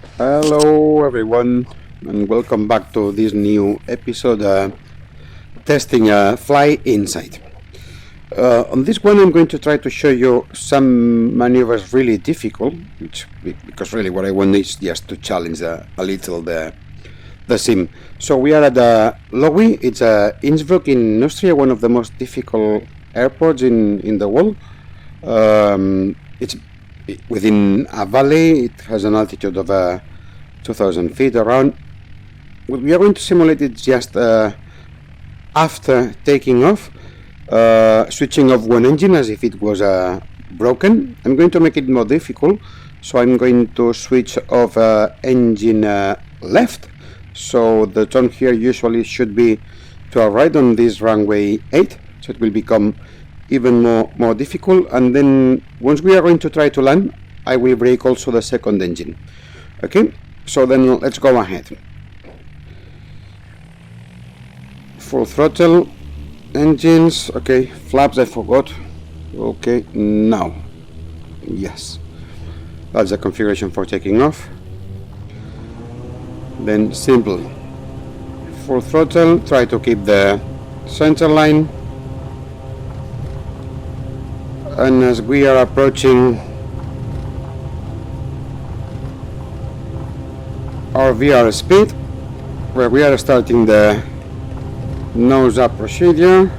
Hello everyone and welcome back to this new episode testing FlyInside. On this one I'm going to try to show you some maneuvers really difficult, because really what I want is just to challenge a little the sim. So we are at LOWI. It's Innsbruck in Austria, one of the most difficult airports in the world. It's within a valley. It has an altitude of 2,000 feet around. What we are going to simulate it just after taking off, switching off one engine as if it was broken. I'm going to make it more difficult, so I'm going to switch off engine left. So the turn here usually should be to our right on this runway 8, so it will become even more difficult. And then once we are going to try to land, I will brake also the second engine. Okay, so then let's go ahead. Full throttle, engines, okay, flaps I forgot. Okay, now, yes, that's the configuration for taking off. Then simple, full throttle, try to keep the center line. And as we are approaching our VR speed, where we are starting the nose up procedure.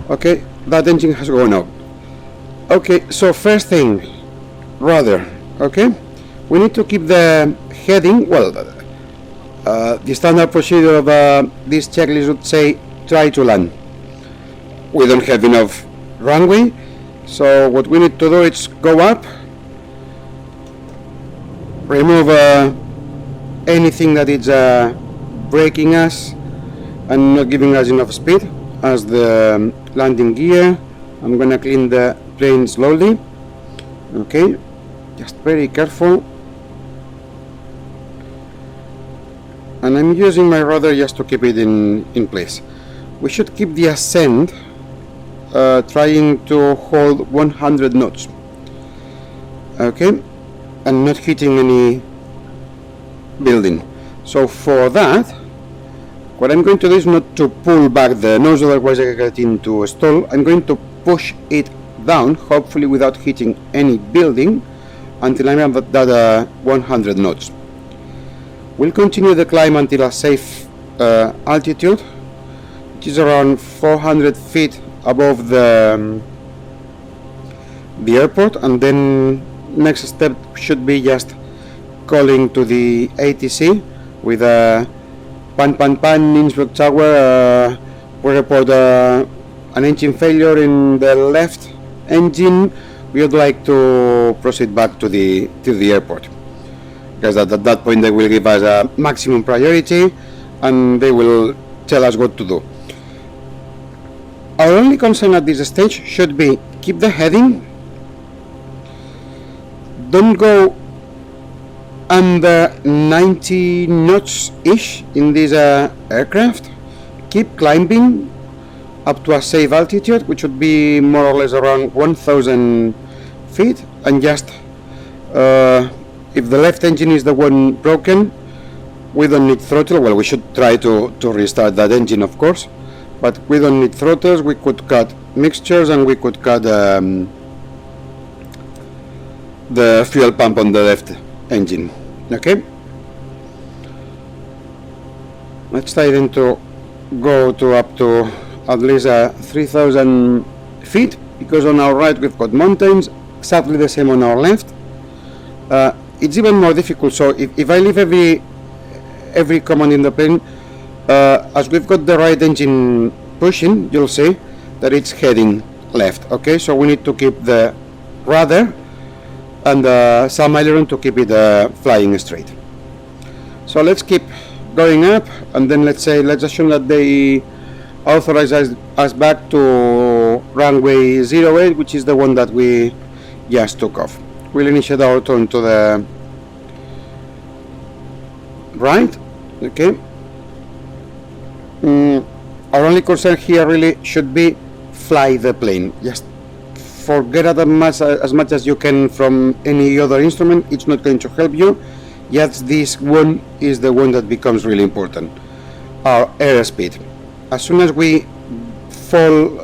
Okay, that engine has gone up. Okay, so first thing, rudder. Okay, we need to keep the heading, well, the standard procedure of this checklist would say try to land. We don't have enough runway, so what we need to do is go up, remove anything that is braking us and not giving us enough speed as the landing gear. I'm gonna clean the plane slowly. Okay, just very careful, and I'm using my rudder just to keep it in place. We should keep the ascent trying to hold 100 knots, okay, and not hitting any building. So for that, what I'm going to do is not to pull back the nose, otherwise I get into a stall. I'm going to push it down, hopefully without hitting any building, until I'm at that 100 knots. We'll continue the climb until a safe altitude, which is around 400 feet above the airport, and then next step should be just calling to the ATC with a pan Innsbruck Tower. We report an engine failure in the left engine. We would like to proceed back to the airport, because at that point they will give us a maximum priority and they will tell us what to do. Our only concern at this stage should be keep the heading, don't go under 90 knots ish in this aircraft, keep climbing up to a safe altitude, which would be more or less around 1,000 feet, and just if the left engine is the one broken, we don't need throttle. Well, we should try to restart that engine, of course, but we don't need throttles. We could cut mixtures and we could cut the fuel pump on the left engine. Okay, let's try then to go to up to at least 3,000 feet, because on our right we've got mountains, exactly the same on our left. It's even more difficult, so if I leave every command in the plane, as we've got the right engine pushing, you'll see that it's heading left. Okay, so we need to keep the rudder and some aileron to keep it flying straight. So let's keep going up, and then let's assume that they authorize us back to runway 08, which is the one that we just took off. We'll initiate our turn to the right. Okay. Our only concern here really should be fly the plane. Just forget as much as you can from any other instrument. It's not going to help you. Yes, this one is the one that becomes really important. Our airspeed. As soon as we fall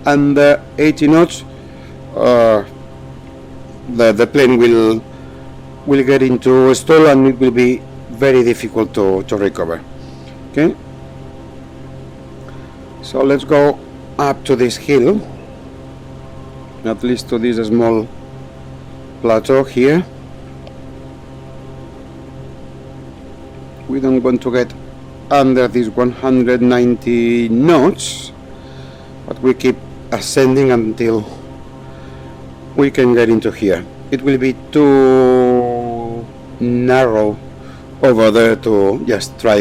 under 80 knots, the plane will get into a stall, and it will be very difficult to recover. Okay, so let's go up to this hill, at least to this small plateau here. We don't want to get under these 190 knots, but we keep ascending until we can get into here. It will be too narrow over there to just try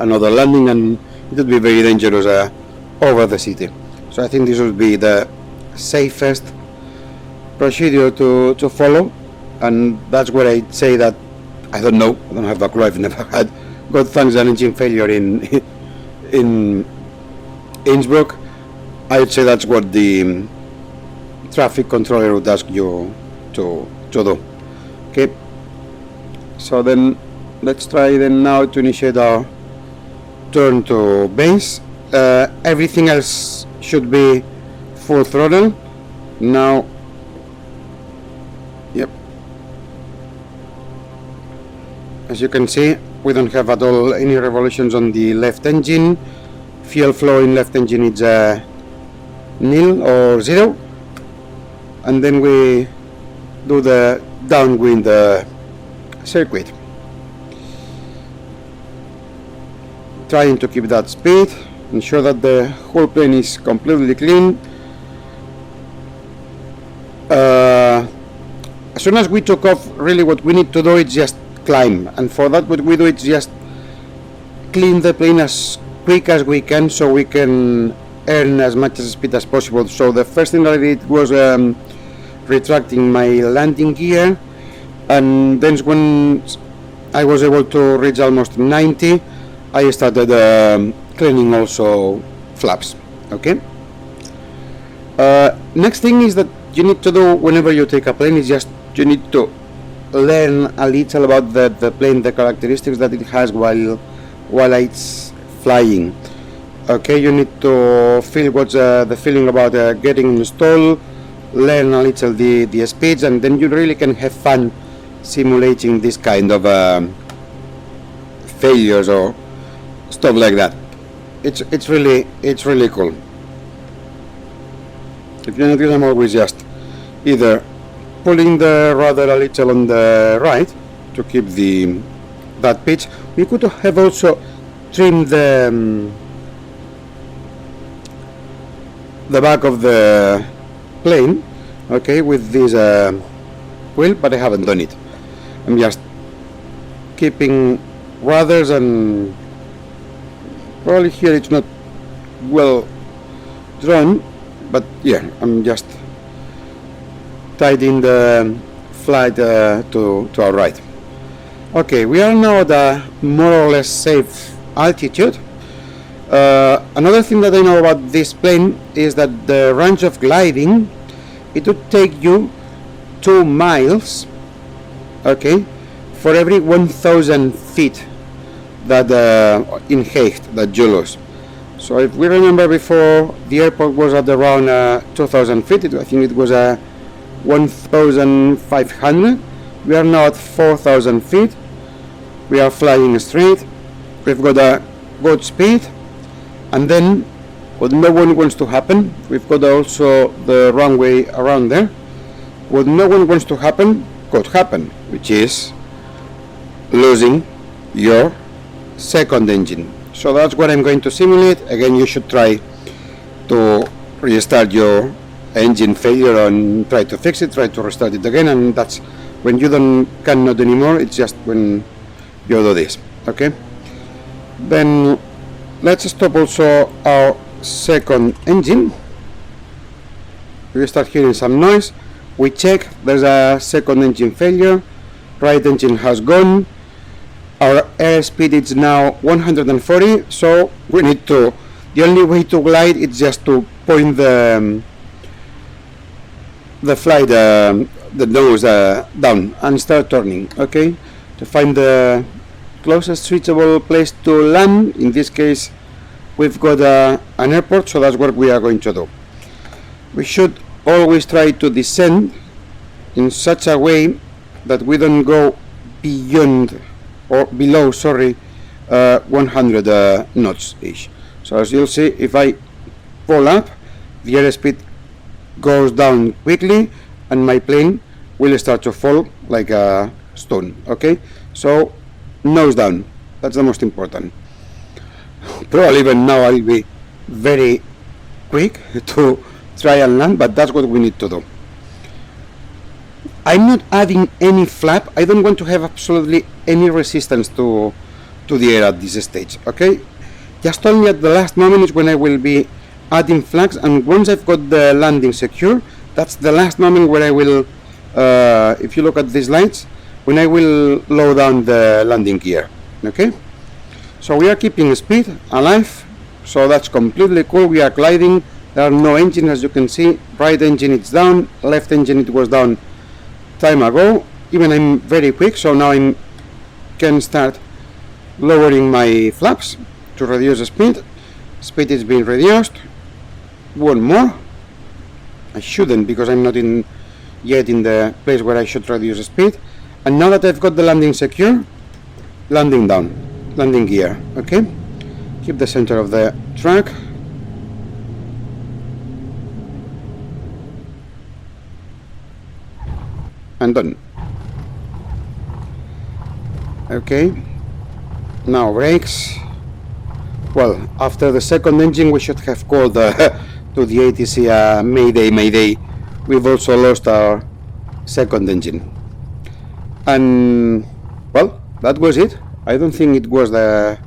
another landing, and it would be very dangerous over the city. So I think this would be the safest procedure to follow, and that's where I'd say that I don't know, I don't have a clue, I've never had God thanks an engine failure in Innsbruck. I would say that's what the traffic controller would ask you to do. Okay, so then let's try then now to initiate our turn to base. Everything else should be full throttle now. Yep, as you can see, we don't have at all any revolutions on the left engine. Fuel flow in left engine is nil or 0, and then we do the downwind circuit, trying to keep that speed, ensure that the whole plane is completely clean. As soon as we took off, really what we need to do is just climb, and for that what we do is just clean the plane as quick as we can, so we can earn as much speed as possible. So the first thing that I did was retracting my landing gear, and then when I was able to reach almost 90, I started cleaning also flaps. Okay, next thing is that you need to do whenever you take a plane is just you need to learn a little about the plane, the characteristics that it has while it's flying. Okay, you need to feel what's the feeling about getting installed, learn a little the speeds, and then you really can have fun simulating this kind of failures or stuff like that. It's really cool. If you notice, I'm always just either pulling the rudder a little on the right to keep that pitch. We could have also trimmed the back of the plane, okay, with this wheel, but I haven't done it. I'm just keeping rudders, and probably here it's not well drawn, but yeah, I'm just tidying the flight to our right. Okay, we are now at a more or less safe altitude. Another thing that I know about this plane is that the range of gliding, it would take you 2 miles, okay, for every 1,000 feet that in height that you lose. So if we remember before, the airport was at around 2,000 feet. I think it was 1,500. We are now at 4,000 feet. We are flying straight. We've got a good speed, and then what no one wants to happen, we've got also the runway around there. What no one wants to happen could happen, which is losing your second engine. So that's what I'm going to simulate. Again, you should try to restart your engine failure and try to fix it, try to restart it again, and that's when you cannot anymore. It's just when you do this. Okay, then let's stop also our second engine. We start hearing some noise. We check, there's a second engine failure. Right engine has gone. Our airspeed is now 140, so we need to, the only way to glide is just to point the the fly the nose down and start turning, okay, to find the closest reachable place to land. In this case we've got an airport, so that's what we are going to do. We should always try to descend in such a way that we don't go beyond or below, sorry, 100 knots ish. So as you'll see, if I pull up, the airspeed goes down quickly and my plane will start to fall like a stone, okay? So nose down, that's the most important. Probably even now I'll be very quick to try and land, but that's what we need to do. I'm not adding any flap. I don't want to have absolutely any resistance to the air at this stage, okay? Just only at the last moment is when I will be adding flaps, and once I've got the landing secure, that's the last moment where I will, if you look at these lights, when I will lower down the landing gear, okay? So we are keeping speed alive, so that's completely cool. We are gliding. There are no engines, as you can see. Right engine it's down, left engine it was down time ago. Even I'm very quick, so now I can start lowering my flaps to reduce the speed. Speed is being reduced. One more. I shouldn't, because I'm not yet in the place where I should reduce the speed. And now that I've got the landing secure, landing down, landing gear, okay? Keep the center of the track. And done. Okay, now brakes. Well, after the second engine we should have called to the ATC mayday, mayday. We've also lost our second engine. And well, that was it. I don't think it was that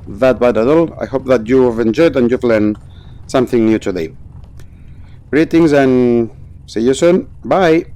bad at all. I hope that you've enjoyed and you've learned something new today. Greetings and see you soon. Bye.